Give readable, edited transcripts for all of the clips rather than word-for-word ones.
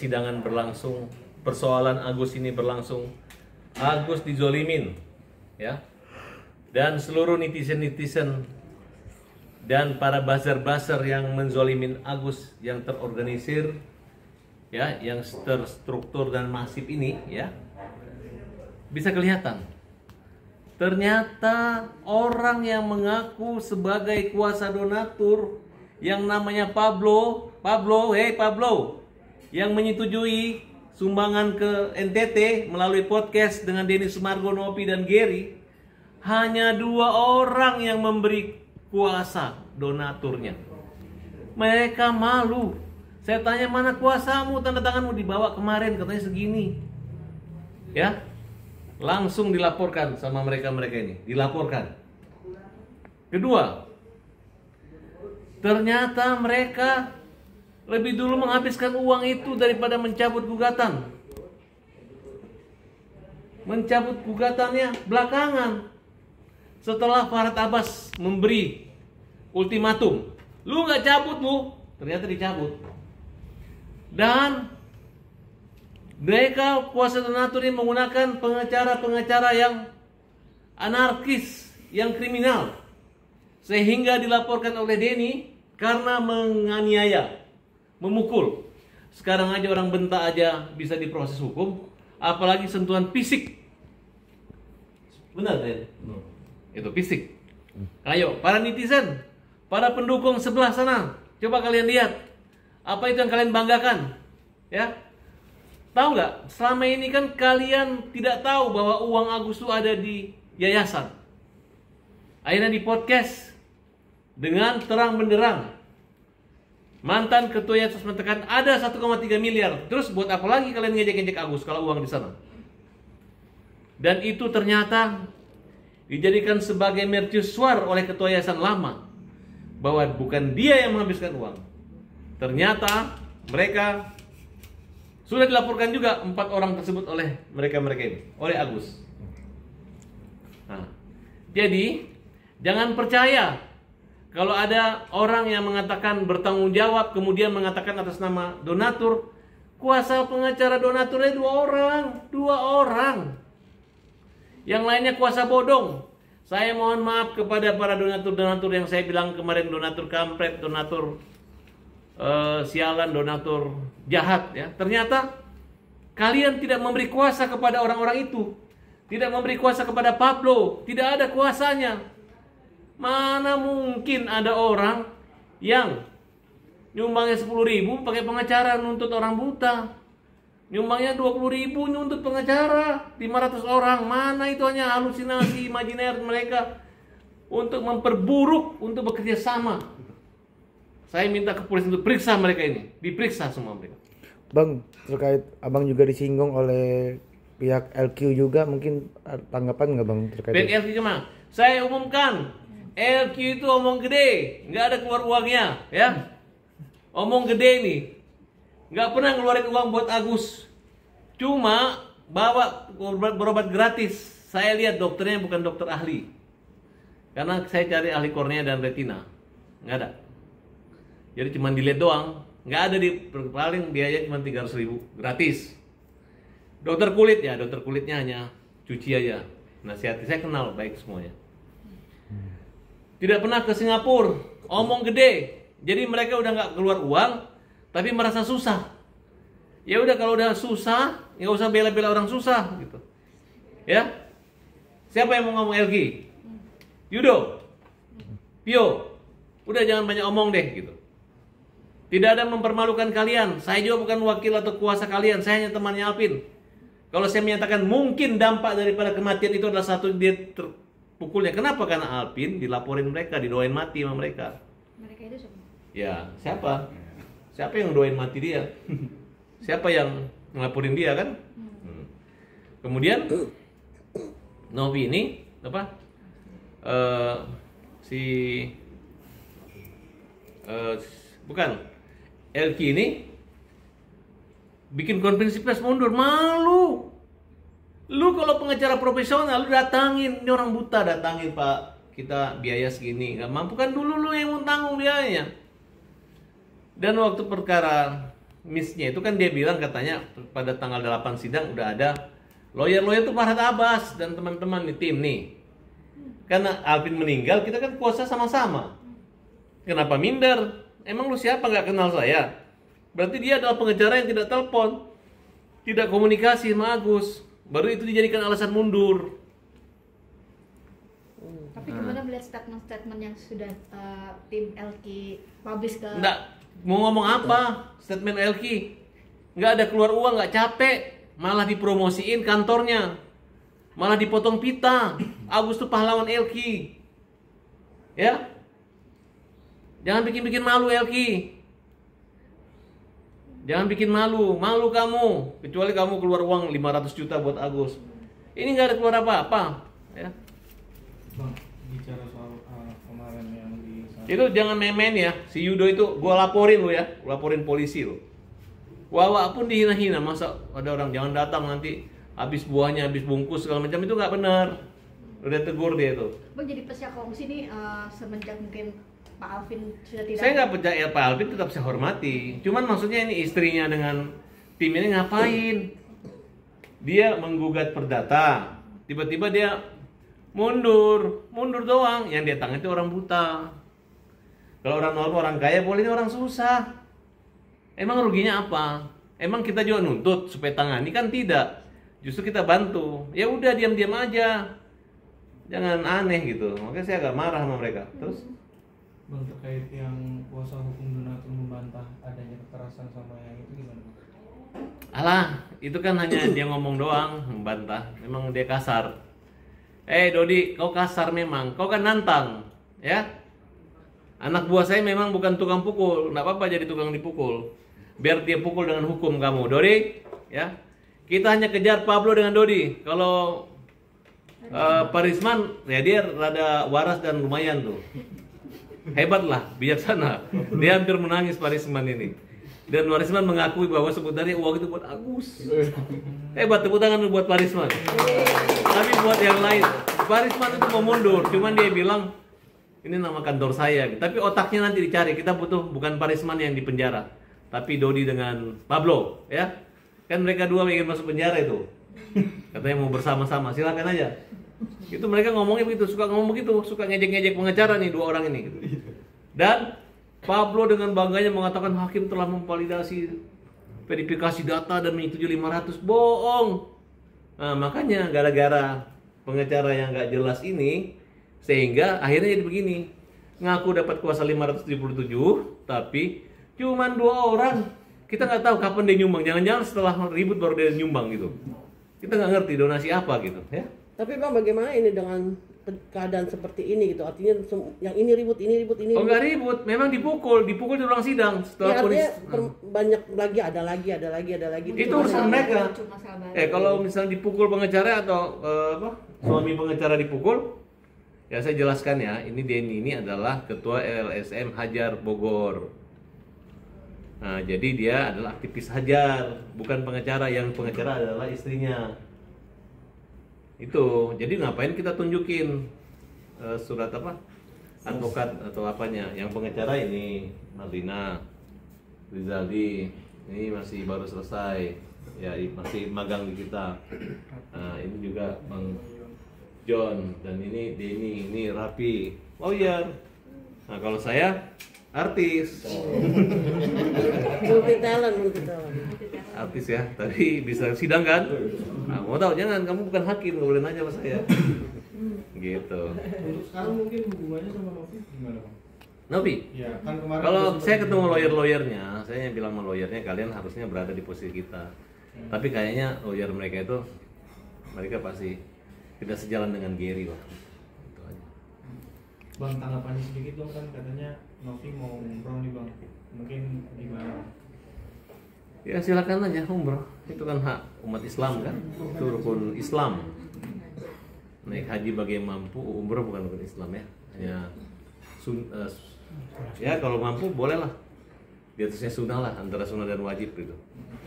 persidangan berlangsung, persoalan Agus ini berlangsung, Agus dizolimin, ya, dan seluruh netizen-netizen dan para buzzer-buzzer yang menzolimin Agus yang terorganisir, ya, yang terstruktur dan masif ini, ya, bisa kelihatan. Ternyata orang yang mengaku sebagai kuasa donatur yang namanya Pablo, yang menyetujui sumbangan ke NTT melalui podcast dengan Denny Sumargo, Nopi, dan Gary, hanya 2 orang yang memberi kuasa donaturnya. Mereka malu. Saya tanya, mana kuasamu, tanda tanganmu? Dibawa kemarin, katanya segini. Ya, langsung dilaporkan sama mereka-mereka ini. Dilaporkan. Kedua, ternyata mereka lebih dulu menghabiskan uang itu daripada mencabut gugatan. Mencabut gugatannya belakangan, setelah Farhad Abbas memberi ultimatum, lu nggak cabut lu, ternyata dicabut. Dan mereka kuasa donatur ini menggunakan pengacara-pengacara yang anarkis, yang kriminal, sehingga dilaporkan oleh Denny karena menganiaya, memukul. Sekarang aja orang bentak aja bisa diproses hukum, apalagi sentuhan fisik. Benar kan? Itu fisik. Ayo, para netizen, para pendukung sebelah sana, coba kalian lihat apa itu yang kalian banggakan, ya? Tahu nggak? Selama ini kan kalian tidak tahu bahwa uang Agus itu ada di yayasan. Akhirnya di podcast dengan terang benderang, mantan ketua yayasan mengatakan ada 1,3 miliar. Terus buat apa lagi kalian ngejek-ngejek Agus kalau uang di sana? Dan itu ternyata dijadikan sebagai mercusuar oleh ketua yayasan lama, bahwa bukan dia yang menghabiskan uang. Ternyata mereka sudah dilaporkan juga 4 orang tersebut oleh mereka-mereka ini, oleh Agus. Nah, jadi jangan percaya kalau ada orang yang mengatakan bertanggung jawab kemudian mengatakan atas nama donatur. Kuasa pengacara donaturnya 2 orang, 2 orang. Yang lainnya kuasa bodong. Saya mohon maaf kepada para donatur-donatur yang saya bilang kemarin donatur kampret, donatur sialan, donatur jahat, ya. Ternyata kalian tidak memberi kuasa kepada orang-orang itu, tidak memberi kuasa kepada Pablo, tidak ada kuasanya. Mana mungkin ada orang yang nyumbangnya 10.000 pakai pengacara nuntut orang buta, nyumbangnya 20.000 nuntut pengacara 500 orang. Mana itu hanya halusinasi imajiner mereka untuk memperburuk, untuk bekerja sama. Saya minta ke polisi untuk periksa mereka ini, diperiksa semua mereka. Bang, terkait abang juga disinggung oleh pihak LQ juga, mungkin tanggapan nggak bang terkait pihak LQ cuma saya umumkan, LQ itu omong gede, nggak ada keluar uangnya, ya. Omong gede nih, nggak pernah ngeluarin uang buat Agus, cuma bawa berobat gratis. Saya lihat dokternya bukan dokter ahli, karena saya cari ahli kornea dan retina, nggak ada. Jadi cuma dilihat doang, nggak ada, di paling biaya cuma 300.000 gratis. Dokter kulit, ya dokter kulitnya hanya cuci aja. Nasihati saya kenal baik semuanya. Tidak pernah ke Singapura, omong gede. Jadi mereka udah nggak keluar uang, tapi merasa susah. Ya udah, kalau udah susah, nggak usah bela-bela orang susah, gitu. Ya, siapa yang mau ngomong LG? Yudo, Pio, udah jangan banyak omong deh, gitu. Tidak ada mempermalukan kalian. Saya juga bukan wakil atau kuasa kalian. Saya hanya temannya Alvin. Kalau saya menyatakan mungkin dampak daripada kematian itu adalah satu dia terpukulnya. Kenapa? Karena Alvin dilaporin mereka, didoain mati sama mereka. Mereka itu siapa? Ya, siapa? Siapa yang doain mati dia? Siapa yang ngelaporin dia, kan? Kemudian Novi ini apa? Bukan LQ ini bikin konferensi pers mundur, malu. Lu kalau pengacara profesional lu datangin, ini orang buta, datangin, Pak, kita biaya segini, nggak mampu kan, dulu lu yang mau tanggung biayanya. Dan waktu perkara missnya itu kan dia bilang katanya pada tanggal 8 sidang udah ada lawyer tuh Farhad Abbas dan teman-teman di tim nih. Karena Alvin meninggal, kita kan puasa sama-sama. Kenapa minder? Emang lu siapa nggak kenal saya? Berarti dia adalah pengacara yang tidak telepon, tidak komunikasi sama Agus. Baru itu dijadikan alasan mundur. Tapi gimana melihat statement-statement yang sudah tim LQ publish ke... Nggak, mau ngomong apa? Statement Elki. Nggak ada keluar uang, nggak capek. Malah dipromosiin kantornya. Malah dipotong pita. Agus tuh pahlawan Elki. Ya? Jangan bikin-bikin malu Elki. Jangan bikin malu. Malu kamu. Kecuali kamu keluar uang 500 juta buat Agus. Ini nggak ada keluar apa-apa. Ya. Bang, bicara soal kemarin yang di Itu jangan main-main ya. Si Yudo itu gua laporin lu ya. Gua laporin polisi lu. Wawa pun dihina-hina. Masa ada orang jangan datang nanti habis buahnya, habis bungkus segala macam, itu nggak benar. Udah tegur dia itu. Bang, jadi pesya kongsi nih semenjak mungkin Pak Alvin sudah tidak... Saya nggak percaya Pak Alvin, tetap saya hormati. Cuman maksudnya ini istrinya dengan tim ini ngapain? Dia menggugat perdata. Tiba-tiba dia mundur doang. Yang dia tangan itu orang buta. Kalau orang normal, orang kaya boleh, ini orang susah. Emang ruginya apa? Emang kita juga nuntut supaya tangani? Kan tidak. Justru kita bantu. Ya udah diam-diam aja. Jangan aneh gitu. Makanya saya agak marah sama mereka. Terus Bang, terkait yang kuasa hukum donatur membantah adanya kekerasan sama yang itu gimana Bang? alah, itu kan hanya dia ngomong doang, membantah. Memang dia kasar. Dodi, kau kasar memang. Kau kan nantang, ya. Anak buah saya memang bukan tukang pukul. Nggak apa-apa jadi tukang dipukul. Biar dia pukul dengan hukum kamu, Dodi. Ya, kita hanya kejar Pablo dengan Dodi. Kalau Pak Risman, ya dia rada waras dan lumayan tuh. Hebat lah, bijaksana. Dia hampir menangis Pak Risman ini. Dan Pak Risman mengakui bahwa sebenarnya uang itu buat Agus. Hebat, tepuk tangan buat Pak Risman. Tapi buat yang lain, Pak Risman itu mau mundur. Cuman dia bilang, ini nama kantor saya. Tapi otaknya nanti dicari. Kita butuh bukan Pak Risman yang di penjara, tapi Dodi dengan Pablo, ya. Kan mereka dua ingin masuk penjara itu. Katanya mau bersama-sama, silakan aja. Itu mereka ngomongnya begitu, suka ngomong begitu, suka ngejek-ngejek pengacara nih dua orang ini gitu. Dan Pablo dengan bangganya mengatakan hakim telah memvalidasi verifikasi data dan menyetujui 500. Bohong. Nah, makanya gara-gara pengacara yang nggak jelas ini, sehingga akhirnya jadi begini. Ngaku dapat kuasa 577, tapi cuman 2 orang. Kita nggak tahu kapan dia nyumbang. Jangan-jangan setelah ribut baru dia nyumbang gitu. Kita nggak ngerti donasi apa gitu, ya. Tapi Bang, bagaimana ini dengan keadaan seperti ini gitu? Artinya yang ini ribut, ini ribut, ini Oh nggak ribut, memang dipukul di ruang sidang setelah ya, polis. banyak lagi, ada lagi. Itu urusan mereka. Cuma sabar. Kalau misalnya dipukul pengacara atau suami pengacara dipukul, ya saya jelaskan ya. Ini Denny ini adalah ketua LSM Hajar Bogor. Nah, jadi dia adalah aktivis Hajar, bukan pengacara. Yang pengacara adalah istrinya. Itu, jadi ngapain kita tunjukin surat apa? Advokat atau apanya? Yang pengacara ini Marlina Rizaldi, ini masih baru selesai, ya masih magang di kita. Nah, ini juga Bang John dan ini Denny, ini Rapi, lawyer. Nah, kalau saya artis. multi talent. Artis ya, tadi bisa sidang kan? Nah, mau tahu jangan, kamu bukan hakim, nggak boleh nanya sama saya. Gitu. Untuk sekarang mungkin hubungannya sama Novi gimana Bang? Novi, Ya kan kemarin kalau sempat saya ketemu lawyer-lawyernya, saya bilang sama lawyernya kalian harusnya berada di posisi kita. Tapi kayaknya lawyer mereka itu, mereka pasti tidak sejalan dengan Gary lah. Itu aja. Bang, tanggapannya sedikit dong, kan katanya Novi mau umroh nih Bang. Mungkin gimana? Ya silakan aja umroh, itu kan hak umat Islam kan, itu rukun Islam. Naik haji bagi yang mampu, umroh bukan rukun Islam ya, hanya ya kalau mampu boleh lah. Di atasnya sunnah lah, antara sunnah dan wajib gitu.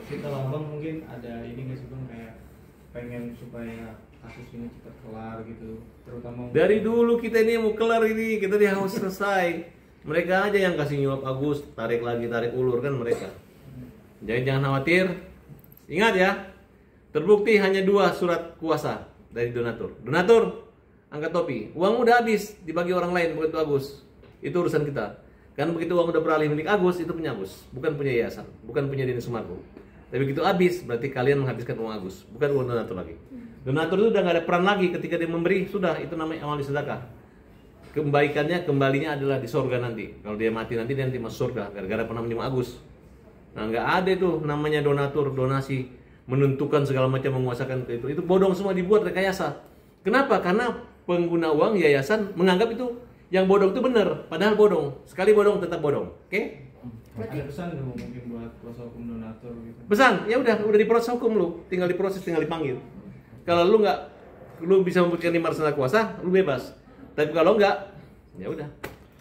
Tapi kalau Abang mungkin ada ini nggak sih Bang, kayak pengen supaya kasus ini cepat kelar gitu, terutama Dari dulu kita ini mau kelar ini, kita dia harus selesai. Mereka aja yang kasih nyuap Agus, tarik lagi, tarik ulur kan mereka. Jangan khawatir. Ingat ya, terbukti hanya 2 surat kuasa dari donatur. Donatur, angkat topi. Uang udah habis dibagi orang lain, bukan itu Agus. Itu urusan kita. Karena begitu uang udah beralih milik Agus, itu punya Agus, bukan punya yayasan, bukan punya Denny Sumargo. Tapi begitu habis, berarti kalian menghabiskan uang Agus, bukan uang donatur lagi. Donatur itu udah nggak ada peran lagi ketika dia memberi, sudah itu namanya amal sedekah. Kembalinya adalah di surga nanti. Kalau dia mati nanti dia nanti masuk surga gara-gara pernah minjem Agus. Nah, nggak ada tuh namanya donatur, donasi, menentukan segala macam, menguasakan itu. Itu bodong semua, dibuat rekayasa. Kenapa? Karena pengguna uang yayasan menganggap itu yang bodong itu benar, padahal bodong. Sekali bodong tetap bodong. Oke? Ada pesan nggak mungkin buat kuasa hukum donatur gitu? Pesan, ya udah diproses hukum lu, tinggal diproses, tinggal dipanggil. Kalau lu bisa membuktikan di marsana kuasa, lu bebas. Tapi kalau enggak, ya udah,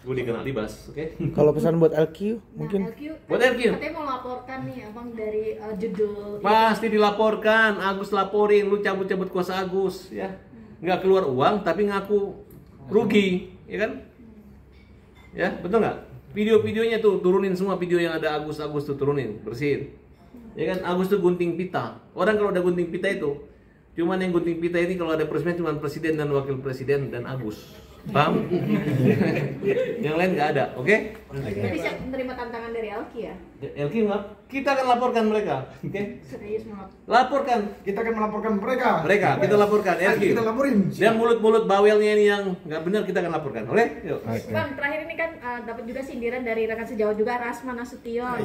gue dikena libas, oke? Kalau pesan buat LQ mungkin LQ, Buat LQ. katanya mau laporkan nih abang dari judul Pasti dilaporkan, Agus laporin, lu cabut-cabut kuasa Agus, ya. Nggak keluar uang, tapi ngaku rugi, ya kan? Ya, betul nggak? Video-videonya tuh turunin semua video yang ada Agus tuh turunin, bersihin. Ya kan, Agus tuh gunting pita. Orang kalau udah gunting pita itu, cuman yang gunting pita ini kalau ada presiden cuma presiden dan wakil presiden dan Agus. Paham? Yang lain nggak ada, oke? Tapi siap menerima tantangan dari LQ ya? LQ nggak? Kita akan laporkan mereka, oke? Serius mau Laporkan Kita akan melaporkan mereka. mereka, kita laporkan LQ. Kita laporin. Dan mulut-mulut bawelnya ini yang nggak benar kita akan laporkan, oke? Yuk. Bang, terakhir ini kan dapat juga sindiran dari rekan sejauh juga Rasman Nasution.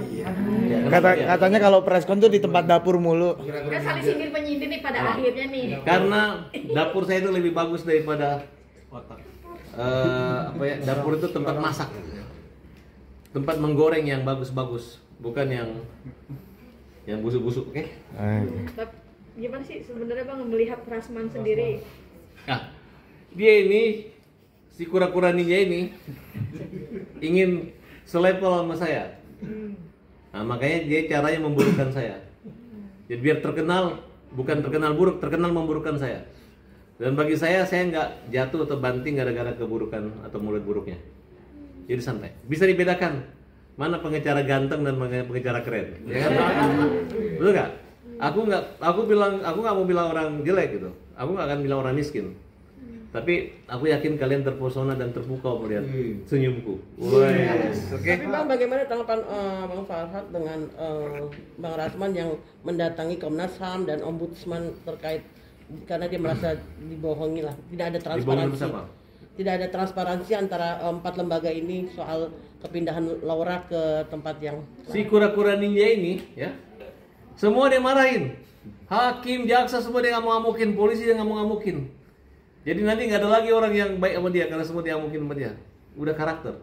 katanya kalau preskon tuh di tempat dapur mulu. Kan saling sindir penyindir nih pada akhirnya nih. Karena dapur saya itu lebih bagus daripada dapur itu tempat masak, tempat menggoreng yang bagus-bagus, bukan yang busuk-busuk, oke? Tapi gimana sih sebenarnya Bang melihat Rasman sendiri? Nah, dia ini si kura-kura ninja ini ingin selevel sama saya. Nah, makanya dia caranya memburukkan saya. Jadi biar terkenal, bukan terkenal buruk, terkenal memburukkan saya. Dan bagi saya nggak jatuh atau banting gara-gara keburukan atau mulut buruknya. Jadi santai. Bisa dibedakan mana pengacara ganteng dan mana pengacara keren. Ya kan? Betul nggak? Aku nggak mau bilang orang jelek gitu. Aku nggak akan bilang orang miskin. Tapi aku yakin kalian terpesona dan terpukau melihat senyumku. Oke. Tapi Bang, bagaimana tanggapan Bang Farhad dengan Bang Rasman yang mendatangi Komnas HAM dan Ombudsman terkait karena dia merasa dibohongi lah, tidak ada transparansi, tidak ada transparansi antara 4 lembaga ini soal kepindahan Laura ke tempat yang si kura-kura ninja ini, ya, semua dia marahin, hakim, jaksa semua dia ngamuk-ngamukin, polisi dia ngamuk-ngamukin. Jadi nanti nggak ada lagi orang yang baik sama dia karena semua dia ngamukin sama dia. Udah karakter.